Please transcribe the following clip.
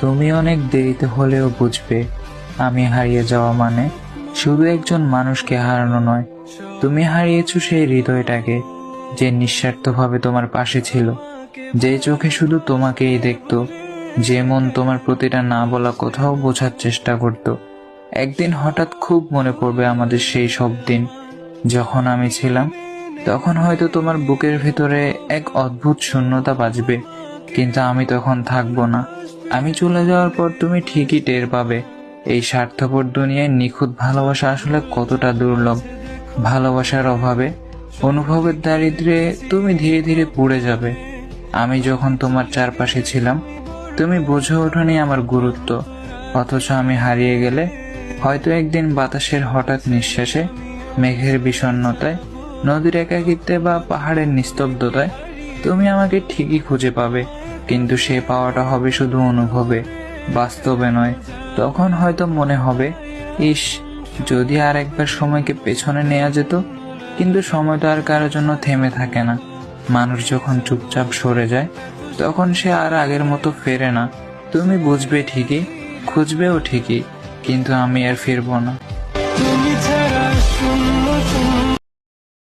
তুমি অনেক দেরিতে হলেও বুঝবে, আমি হারিয়ে যাওয়া মানে শুধু একজন মানুষকে হারানো নয়। তুমি হারিয়েছো সেই হৃদয়টাকে, যে নিঃস্বার্থভাবে তোমার পাশে ছিল, যে চোখে শুধু তোমাকেই দেখতো, যে মন তোমার প্রতিটা না বলা কথাও বোঝার চেষ্টা করত। একদিন হঠাৎ খুব মনে পড়বে আমাদের সেই সব দিন, যখন আমি ছিলাম। তখন হয়তো তোমার বুকের ভেতরে এক অদ্ভুত শূন্যতা বাজবে, কিন্তু আমি তখন থাকবো না। আমি চলে যাওয়ার পর তুমি ঠিকই টের পাবে এই স্বার্থপর দুনিয়ায় নিখুঁত ভালোবাসা আসলে কতটা দুর্লভ। ভালোবাসার অভাবে, অনুভবের দারিদ্র্যে তুমি ধীরে ধীরে পুড়ে যাবে। আমি যখন তোমার চারপাশে ছিলাম, তুমি বুঝে ওঠোনি আমার গুরুত্ব। অথচ আমি হারিয়ে গেলে, হয়তো একদিন বাতাসের হঠাৎ নিঃশ্বাসে, মেঘের বিষণ্ণতায়, নদীর একাকিত্বে বা পাহাড়ের নিস্তব্ধতায় তুমি আমাকে ঠিকই খুঁজে পাবে। কিন্তু সে পাওয়াটা হবে শুধু অনুভবে, বাস্তবে নয়। তখন হয়তো মনে হবে, ইস, যদি আর একবার সময়কে পেছনে নেওয়া যেত। কিন্তু সময় তো আর কারোর জন্য থেমে থাকে না। মানুষ যখন চুপচাপ সরে যায়, তখন সে আর আগের মতো ফেরে না। তুমি বুঝবে ঠিকই, খুঁজবেও ঠিকই, কিন্তু আমি আর ফিরবো না।